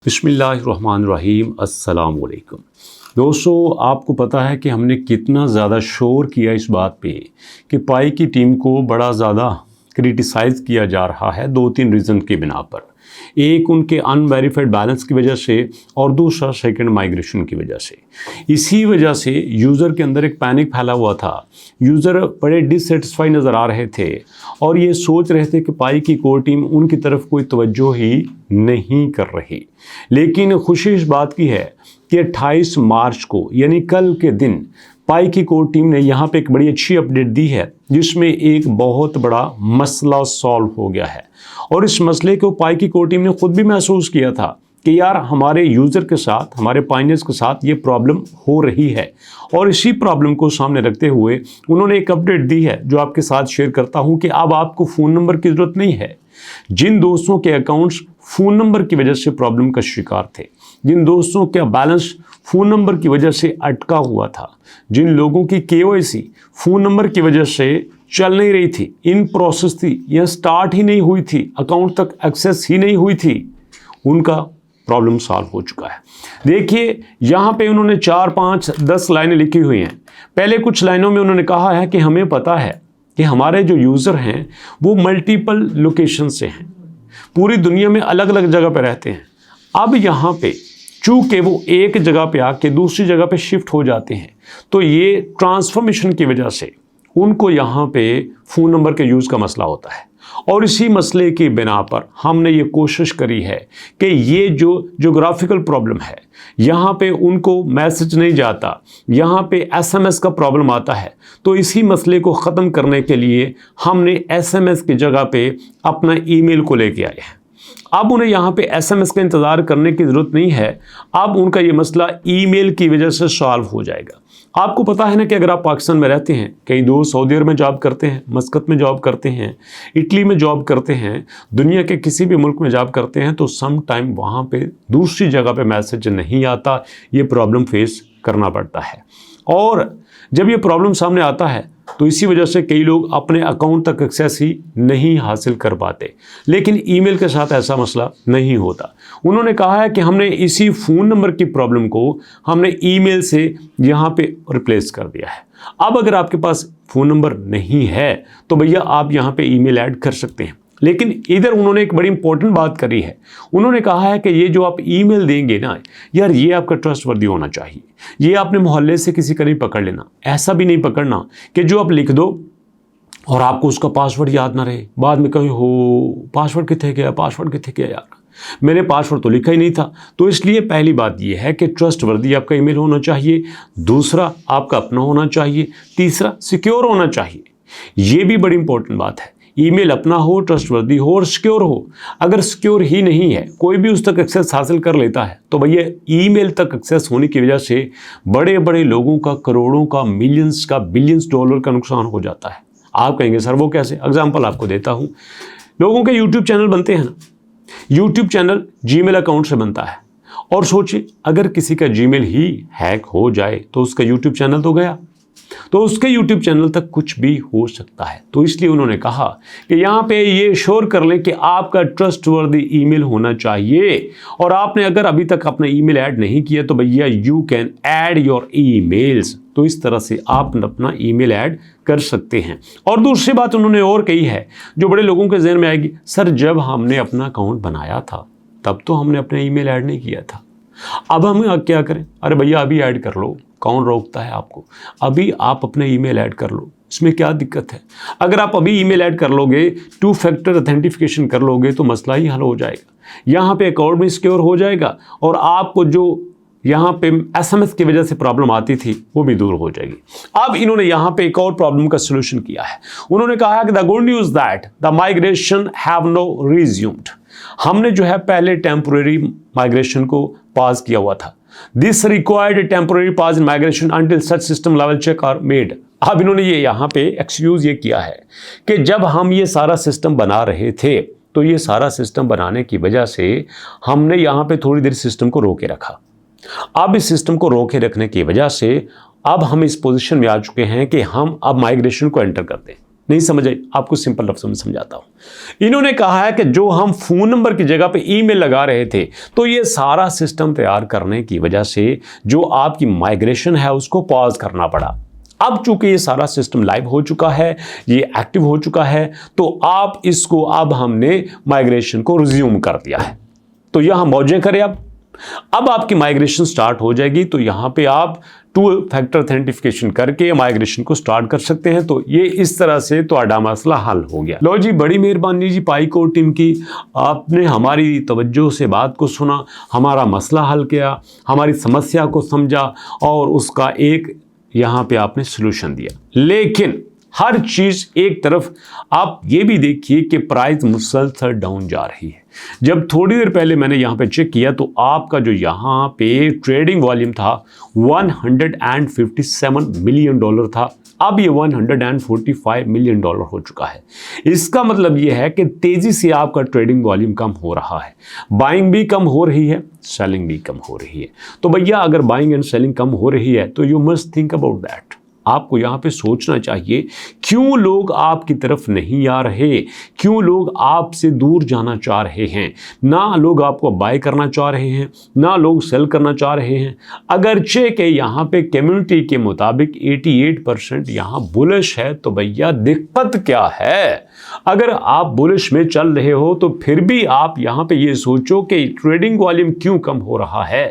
बिस्मिल्लाहिर्रहमानिर्रहीम अस्सलाम वालेकुम। दोस्तों, आपको पता है कि हमने कितना ज़्यादा शोर किया इस बात पे कि पाई की टीम को बड़ा ज़्यादा क्रिटिसाइज़ किया जा रहा है दो तीन रीज़न की बिना पर। एक उनके अनवेरीफाइड बैलेंस की वजह से और दूसरा सेकंड माइग्रेशन की वजह से। इसी वजह से यूज़र के अंदर एक पैनिक फैला हुआ था। यूज़र बड़े डिससेटिस्फाई नज़र आ रहे थे और ये सोच रहे थे कि पाई की कोर टीम उनकी तरफ कोई तवज्जो ही नहीं कर रही। लेकिन खुशी इस बात की है कि 28 मार्च को यानी कल के दिन पाई की कोर टीम ने यहाँ पे एक बड़ी अच्छी अपडेट दी है जिसमें एक बहुत बड़ा मसला सॉल्व हो गया है। और इस मसले को पाई की कोर टीम ने खुद भी महसूस किया था कि यार हमारे यूज़र के साथ, हमारे पाइनियर्स के साथ ये प्रॉब्लम हो रही है। और इसी प्रॉब्लम को सामने रखते हुए उन्होंने एक अपडेट दी है जो आपके साथ शेयर करता हूँ कि अब आपको फ़ोन नंबर की ज़रूरत नहीं है। जिन दोस्तों के अकाउंट्स फ़ोन नंबर की वजह से प्रॉब्लम का शिकार थे, जिन दोस्तों का बैलेंस फ़ोन नंबर की वजह से अटका हुआ था, जिन लोगों की केवाईसी फ़ोन नंबर की वजह से चल नहीं रही थी, इन प्रोसेस थी या स्टार्ट ही नहीं हुई थी, अकाउंट तक एक्सेस ही नहीं हुई थी, उनका प्रॉब्लम सॉल्व हो चुका है। देखिए यहाँ पे उन्होंने 4, 5, 10 लाइनें लिखी हुई हैं। पहले कुछ लाइनों में उन्होंने कहा है कि हमें पता है कि हमारे जो यूज़र हैं वो मल्टीपल लोकेशन से हैं, पूरी दुनिया में अलग अलग जगह पे रहते हैं। अब यहाँ पे चूँकि वो एक जगह पे आके दूसरी जगह पे शिफ्ट हो जाते हैं तो ये ट्रांसफॉर्मेशन की वजह से उनको यहाँ पे फ़ोन नंबर के यूज़ का मसला होता है। और इसी मसले की बिना पर हमने ये कोशिश करी है कि ये जो ज्योग्राफिकल प्रॉब्लम है, यहाँ पे उनको मैसेज नहीं जाता, यहाँ पे एसएमएस का प्रॉब्लम आता है, तो इसी मसले को ख़त्म करने के लिए हमने एसएमएस की जगह पे अपना ईमेल को लेके आए हैं। अब उन्हें यहाँ पे एसएमएस का इंतज़ार करने की ज़रूरत नहीं है। अब उनका ये मसला ईमेल की वजह से सॉल्व हो जाएगा। आपको पता है ना कि अगर आप पाकिस्तान में रहते हैं, कई दोस्त सऊदी अरब में जॉब करते हैं, मस्कत में जॉब करते हैं, इटली में जॉब करते हैं, दुनिया के किसी भी मुल्क में जॉब करते हैं, तो सम टाइम वहाँ पे दूसरी जगह पे मैसेज नहीं आता, ये प्रॉब्लम फेस करना पड़ता है। और जब ये प्रॉब्लम सामने आता है तो इसी वजह से कई लोग अपने अकाउंट तक एक्सेस ही नहीं हासिल कर पाते। लेकिन ईमेल के साथ ऐसा मसला नहीं होता। उन्होंने कहा है कि हमने इसी फ़ोन नंबर की प्रॉब्लम को हमने ईमेल से यहाँ पे रिप्लेस कर दिया है। अब अगर आपके पास फ़ोन नंबर नहीं है तो भैया आप यहाँ पे ईमेल ऐड कर सकते हैं। लेकिन इधर उन्होंने एक बड़ी इंपॉर्टेंट बात करी है। उन्होंने कहा है कि ये जो आप ईमेल देंगे ना यार, ये आपका ट्रस्टवर्दी होना चाहिए। ये आपने मोहल्ले से किसी का नहीं पकड़ लेना। ऐसा भी नहीं पकड़ना कि जो आप लिख दो और आपको उसका पासवर्ड याद ना रहे, बाद में कहीं हो पासवर्ड कितने गया, पासवर्ड कितने गया, यार मैंने पासवर्ड तो लिखा ही नहीं था। तो इसलिए पहली बात ये है कि ट्रस्टवर्दी आपका ईमेल होना चाहिए, दूसरा आपका अपना होना चाहिए, तीसरा सिक्योर होना चाहिए। ये भी बड़ी इंपॉर्टेंट बात है। ईमेल अपना हो, ट्रस्टवर्दी हो और सिक्योर हो। अगर सिक्योर ही नहीं है, कोई भी उस तक एक्सेस हासिल कर लेता है, तो भैया ईमेल तक एक्सेस होने की वजह से बड़े बड़े लोगों का करोड़ों का, मिलियंस का, बिलियंस डॉलर का नुकसान हो जाता है। आप कहेंगे सर वो कैसे? एग्जाम्पल आपको देता हूँ। लोगों के यूट्यूब चैनल बनते हैं ना, यूट्यूब चैनल जीमेल अकाउंट से बनता है। और सोचिए अगर किसी का जीमेल ही हैक हो जाए तो उसका यूट्यूब चैनल तो गया, तो उसके YouTube चैनल तक कुछ भी हो सकता है। तो इसलिए उन्होंने कहा कि यहाँ पे ये श्योर कर लें कि आपका ट्रस्टवर्दी ईमेल होना चाहिए। और आपने अगर अभी तक अपना ईमेल ऐड नहीं किया तो भैया you can add your emails. तो इस तरह से आप अपना ईमेल ऐड कर सकते हैं। और दूसरी बात उन्होंने और कही है जो बड़े लोगों के जहन में आएगी, सर जब हमने अपना अकाउंट बनाया था तब तो हमने अपना ईमेल ऐड नहीं किया था, अब हम क्या करें? अरे भैया अभी ऐड कर लो, कौन रोकता है आपको? अभी आप अपना ईमेल ऐड कर लो, इसमें क्या दिक्कत है? अगर आप अभी ईमेल ऐड कर लोगे, 2 फैक्टर ऑथेंटिफिकेशन कर लोगे तो मसला ही हल हो जाएगा। यहाँ पे अकाउंट भी सिक्योर हो जाएगा और आपको जो यहाँ पे एसएमएस की वजह से प्रॉब्लम आती थी वो भी दूर हो जाएगी। अब इन्होंने यहाँ पे एक और प्रॉब्लम का सलूशन किया है। उन्होंने कहा है कि the good news that the migration have no resumed. हमने जो है पहले टेम्पोरेरी माइग्रेशन को पास किया हुआ था। This required temporary pass in migration until such system level check are made. अब इन्होंने ये यहाँ पे एक्सक्यूज ये किया है कि जब हम ये सारा सिस्टम बना रहे थे तो ये सारा सिस्टम बनाने की वजह से हमने यहाँ पे थोड़ी देर सिस्टम को रोके रखा। अब इस सिस्टम को रोके रखने की वजह से अब हम इस पोजीशन में आ चुके हैं कि हम अब माइग्रेशन को एंटर करते हैं। नहीं समझ आई, आपको सिंपल लफ्ज़ों में समझाता हूं। इन्होंने कहा है कि जो हम फ़ोन नंबर की जगह पे ईमेल लगा रहे थे, तो ये सारा सिस्टम तैयार करने की वजह से जो आपकी माइग्रेशन है उसको पॉज करना पड़ा। अब चूंकि ये सारा सिस्टम लाइव हो चुका है, ये एक्टिव हो चुका है, तो आप इसको अब हमने माइग्रेशन को रिज्यूम कर दिया है। तो यहां मौजें करें। अब आपकी माइग्रेशन स्टार्ट हो जाएगी। तो यहां पे आप 2 फैक्टर ऑथेंटिफिकेशन करके माइग्रेशन को स्टार्ट कर सकते हैं। तो ये इस तरह से तो मसला हल हो गया। लो जी, बड़ी मेहरबानी जी पाई कोर टीम की, आपने हमारी तवज्जो से बात को सुना, हमारा मसला हल किया, हमारी समस्या को समझा और उसका एक यहाँ पे आपने सोल्यूशन दिया। लेकिन हर चीज एक तरफ आप ये भी देखिए कि प्राइस मुसलसल डाउन जा रही है। जब थोड़ी देर पहले मैंने यहाँ पे चेक किया तो आपका जो यहाँ पे ट्रेडिंग वॉल्यूम था 157 मिलियन डॉलर था, अब ये 145 मिलियन डॉलर हो चुका है। इसका मतलब ये है कि तेजी से आपका ट्रेडिंग वॉल्यूम कम हो रहा है, बाइंग भी कम हो रही है, सेलिंग भी कम हो रही है। तो भैया अगर बाइंग एंड सेलिंग कम हो रही है तो you must think about that. आपको यहाँ पे सोचना चाहिए क्यों लोग आपकी तरफ नहीं आ रहे, क्यों लोग आपसे दूर जाना चाह रहे हैं। ना लोग आपको बाय करना चाह रहे हैं, ना लोग सेल करना चाह रहे हैं। अगरचे के यहाँ पे कम्युनिटी के मुताबिक 88% यहाँ बुलिश है, तो भैया दिक्कत क्या है? अगर आप बुलिश में चल रहे हो तो फिर भी आप यहाँ पे ये सोचो कि ट्रेडिंग वॉल्यूम क्यों कम हो रहा है,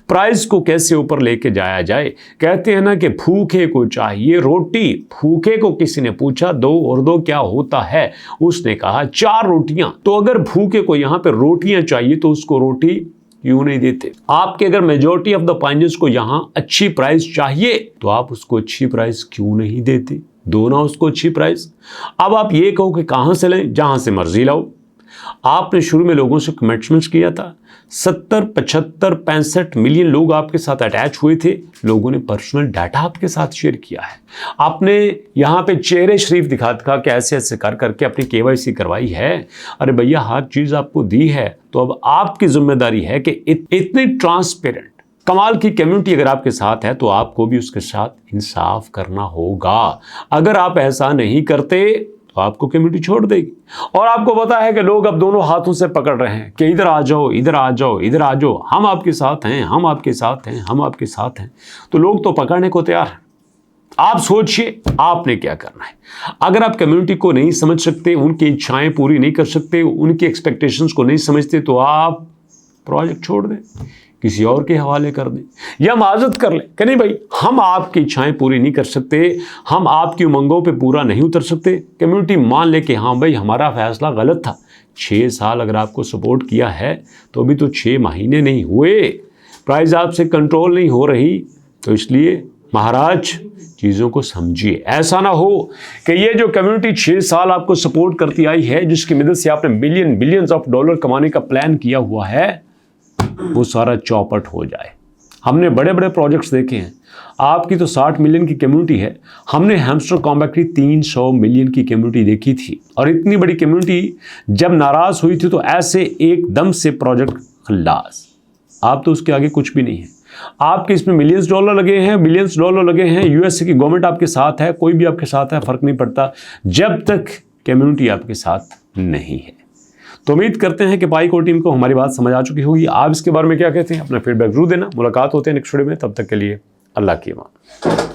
प्राइस को कैसे ऊपर लेके जाया जाए। कहते हैं ना कि भूखे को चाहिए रोटी। भूखे को किसी ने पूछा 2 और 2 क्या होता है, उसने कहा 4 रोटियां। तो अगर भूखे को यहाँ पे रोटियां चाहिए तो उसको रोटी क्यों नहीं देते? आपके अगर मेजॉरिटी ऑफ द पाइंजर्स को यहाँ अच्छी प्राइस चाहिए तो आप उसको अच्छी प्राइस क्यों नहीं देते? दो ना उसको अच्छी प्राइस। अब आप ये कहो कि कहां से लें, जहां से मर्जी लाओ। आपने शुरू में लोगों से कमिटमेंट्स किया था, 70, 75, 65 मिलियन लोग आपके साथ अटैच हुए थे। लोगों ने पर्सनल डाटा आपके साथ शेयर किया है। आपने यहाँ पे चेहरे शरीफ दिखा दिखा के ऐसे ऐसे कर करके अपनी KYC करवाई है। अरे भैया हर चीज आपको दी है, तो अब आपकी जिम्मेदारी है कि इतनी ट्रांसपेरेंट कमाल की कम्युनिटी अगर आपके साथ है तो आपको भी उसके साथ इंसाफ करना होगा। अगर आप ऐसा नहीं करते तो आपको कम्युनिटी छोड़ देगी। और आपको पता है कि लोग अब दोनों हाथों से पकड़ रहे हैं कि इधर आ जाओ, इधर आ जाओ, इधर आ जाओ, हम आपके साथ हैं, हम आपके साथ हैं, हम आपके साथ हैं। तो लोग तो पकड़ने को तैयार हैं। आप सोचिए आपने क्या करना है। अगर आप कम्युनिटी को नहीं समझ सकते, उनकी इच्छाएं पूरी नहीं कर सकते, उनकी एक्सपेक्टेशंस को नहीं समझते, तो आप प्रोजेक्ट छोड़ दें, किसी और के हवाले कर दें, या माजत कर लें कि नहीं भाई हम आपकी इच्छाएं पूरी नहीं कर सकते, हम आपकी उमंगों पे पूरा नहीं उतर सकते। कम्युनिटी मान ले कि हाँ भाई हमारा फैसला गलत था। 6 साल अगर आपको सपोर्ट किया है तो अभी तो 6 महीने नहीं हुए, प्राइस आपसे कंट्रोल नहीं हो रही। तो इसलिए महाराज चीज़ों को समझिए। ऐसा ना हो कि ये जो कम्युनिटी 6 साल आपको सपोर्ट करती आई है, जिसकी मदद से आपने बिलियंस ऑफ डॉलर कमाने का प्लान किया हुआ है, वो सारा चौपट हो जाए। हमने बड़े बड़े प्रोजेक्ट्स देखे हैं। आपकी तो 60 मिलियन की कम्युनिटी है, हमने हैमस्टर कॉम्बैट की 300 मिलियन की कम्युनिटी देखी थी। और इतनी बड़ी कम्युनिटी जब नाराज हुई थी तो ऐसे एकदम से प्रोजेक्ट खल्लास। आप तो उसके आगे कुछ भी नहीं है। आपके इसमें मिलियंस डॉलर लगे हैं, बिलियंस डॉलर लगे हैं, यूएसए की गवर्नमेंट आपके साथ है, कोई भी आपके साथ है, फर्क नहीं पड़ता जब तक कम्युनिटी आपके साथ नहीं है। तो उम्मीद करते हैं कि पाई कोर टीम को हमारी बात समझ आ चुकी होगी। आप इसके बारे में क्या कहते हैं, अपना फीडबैक जरूर देना। मुलाकात होते हैं नेक्स्ट वीडियो में, तब तक के लिए अल्लाह की अमान।